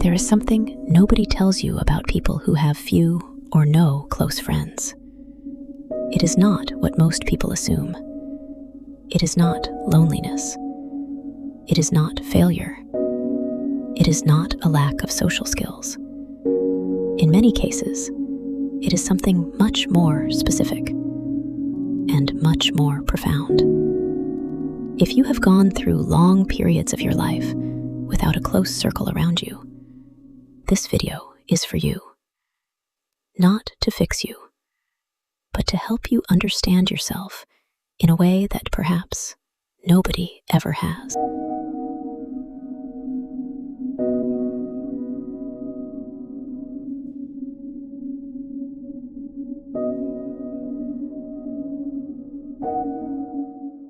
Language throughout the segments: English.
There is something nobody tells you about people who have few or no close friends. It is not what most people assume. It is not loneliness. It is not failure. It is not a lack of social skills. In many cases, it is something much more specific and much more profound. If you have gone through long periods of your life without a close circle around you, this video is for you. Not to fix you, but to help you understand yourself in a way that perhaps nobody ever has.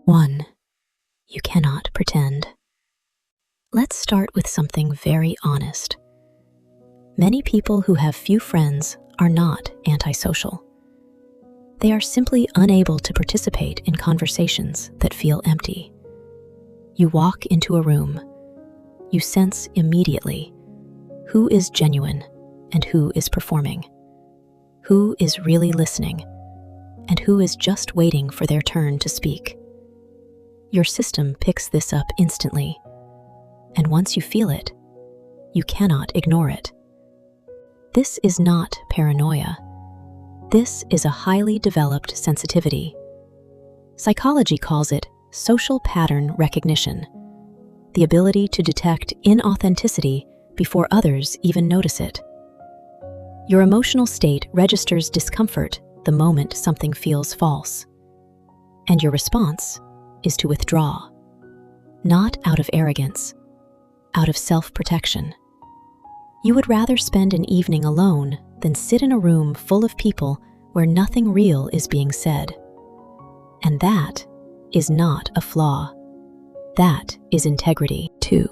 One, you cannot pretend. Let's start with something very honest. Many people who have few friends are not antisocial. They are simply unable to participate in conversations that feel empty. You walk into a room, you sense immediately who is genuine and who is performing, who is really listening, and who is just waiting for their turn to speak. Your system picks this up instantly, and once you feel it, you cannot ignore it. This is not paranoia. This is a highly developed sensitivity. Psychology calls it social pattern recognition, the ability to detect inauthenticity before others even notice it. Your emotional state registers discomfort the moment something feels false, and your response is to withdraw, not out of arrogance, out of self-protection. You would rather spend an evening alone than sit in a room full of people where nothing real is being said. And that is not a flaw. That is integrity. 2,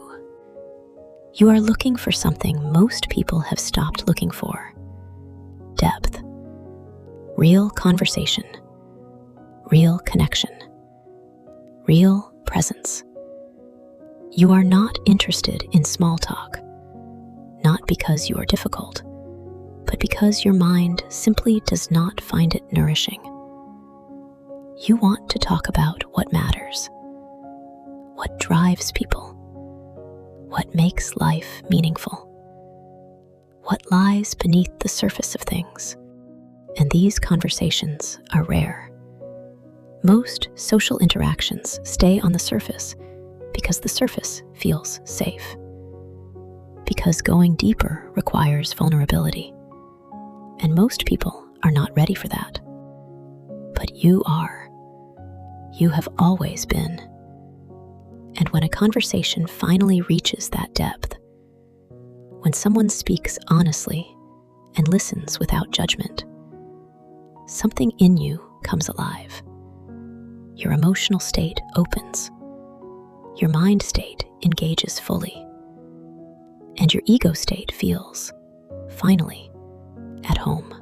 you are looking for something most people have stopped looking for: depth, real conversation, real connection, real presence. You are not interested in small talk, not because you are difficult, but because your mind simply does not find it nourishing. You want to talk about what matters, what drives people, what makes life meaningful, what lies beneath the surface of things. And these conversations are rare. Most social interactions stay on the surface because the surface feels safe, because going deeper requires vulnerability. And most people are not ready for that. But you are. You have always been. And when a conversation finally reaches that depth, when someone speaks honestly and listens without judgment, something in you comes alive. Your emotional state opens. Your mind state engages fully. And your ego state feels, finally, at home.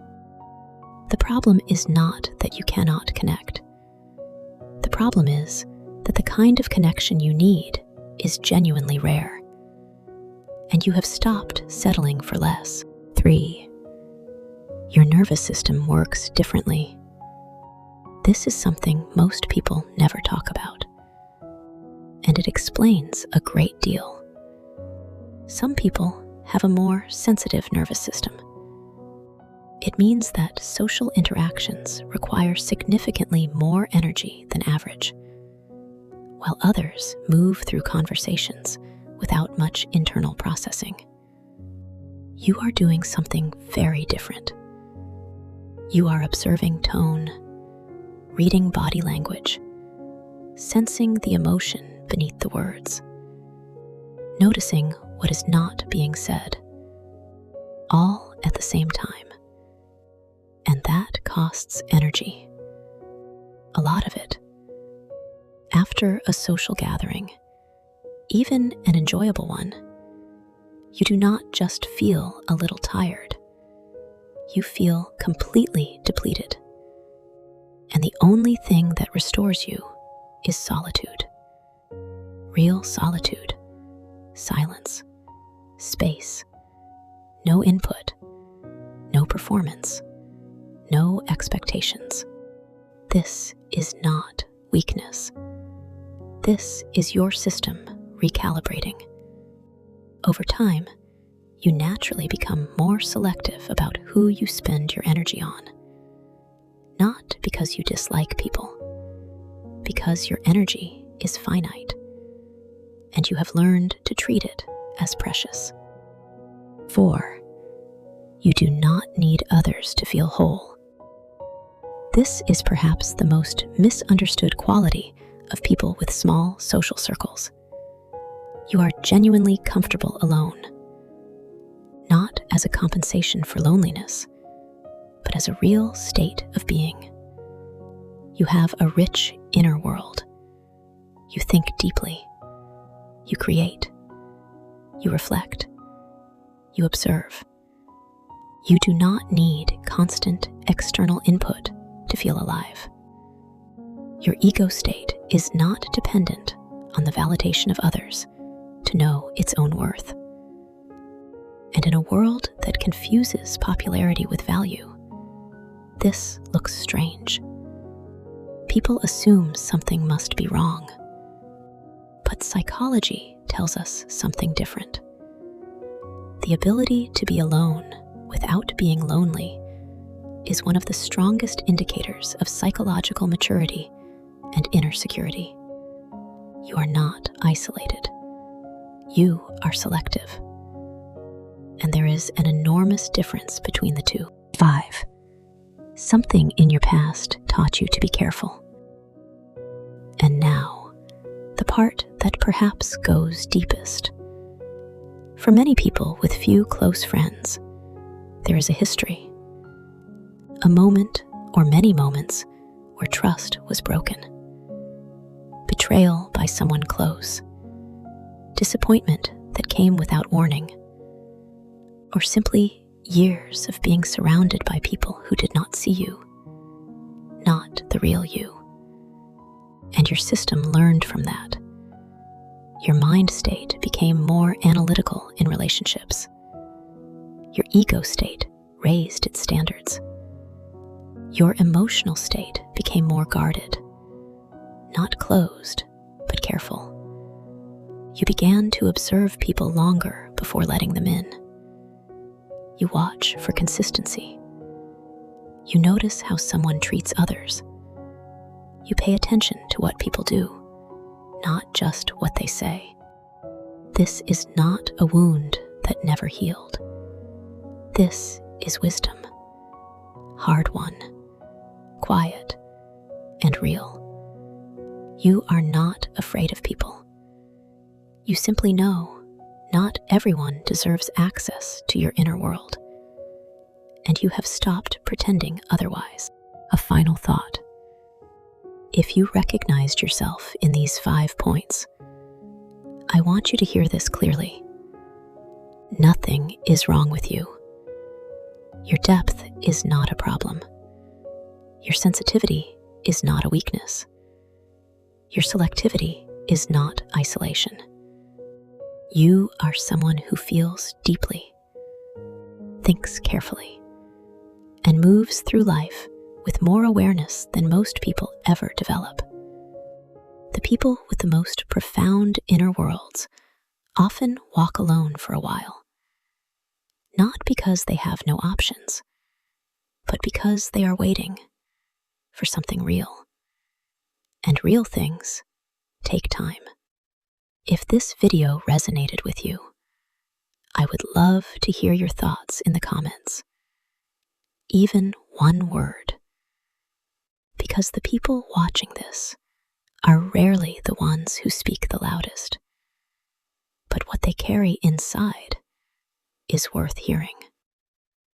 The problem is not that you cannot connect. The problem is that the kind of connection you need is genuinely rare, and you have stopped settling for less. 3, your nervous system works differently. This is something most people never talk about, and it explains a great deal. Some people have a more sensitive nervous system. It means that social interactions require significantly more energy than average, while others move through conversations without much internal processing. You are doing something very different. You are observing tone, reading body language, sensing the emotion beneath the words, noticing what is not being said, all at the same time. And that costs energy. A lot of it. After a social gathering, even an enjoyable one, you do not just feel a little tired. You feel completely depleted. And the only thing that restores you is solitude. Real solitude, silence, space, No input, no performance, no expectations. This is not weakness. This is your system recalibrating. Over time, you naturally become more selective about who you spend your energy on. Not because you dislike people, because your energy is finite, and you have learned to treat it as precious. 4. You do not need others to feel whole. This is perhaps the most misunderstood quality of people with small social circles. You are genuinely comfortable alone, not as a compensation for loneliness, but as a real state of being. You have a rich inner world. You think deeply. You create. You reflect. You observe. You do not need constant external input to feel alive. Your ego state is not dependent on the validation of others to know its own worth. And in a world that confuses popularity with value, this looks strange. People assume something must be wrong, but psychology tells us something different. The ability to be alone without being lonely is one of the strongest indicators of psychological maturity and inner security. You are not isolated. You are selective. And there is an enormous difference between the two. 5. Something in your past taught you to be careful. And now, the part that perhaps goes deepest. For many people with few close friends, there is a history. A moment or many moments where trust was broken. Betrayal by someone close. Disappointment that came without warning. Or simply years of being surrounded by people who did not see you, not the real you. And your system learned from that. Your mind state became more analytical in relationships. Your ego state raised its standards. Your emotional state became more guarded, not closed, but careful. You began to observe people longer before letting them in. You watch for consistency. You notice how someone treats others. You pay attention to what people do, not just what they say. This is not a wound that never healed. This is wisdom, hard-won, quiet, and real. You are not afraid of people. You simply know not everyone deserves access to your inner world, and you have stopped pretending otherwise. A final thought. If you recognized yourself in these 5 points, I want you to hear this clearly. Nothing is wrong with you. Your depth is not a problem. Your sensitivity is not a weakness. Your selectivity is not isolation. You are someone who feels deeply, thinks carefully, and moves through life with more awareness than most people ever develop. The people with the most profound inner worlds often walk alone for a while, not because they have no options, but because they are waiting for something real. And real things take time. If this video resonated with you, I would love to hear your thoughts in the comments. Even one word. Because the people watching this are rarely the ones who speak the loudest. But what they carry inside is worth hearing.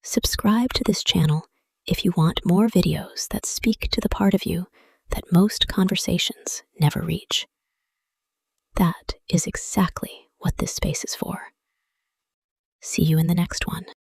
Subscribe to this channel if you want more videos that speak to the part of you that most conversations never reach. That is exactly what this space is for. See you in the next one.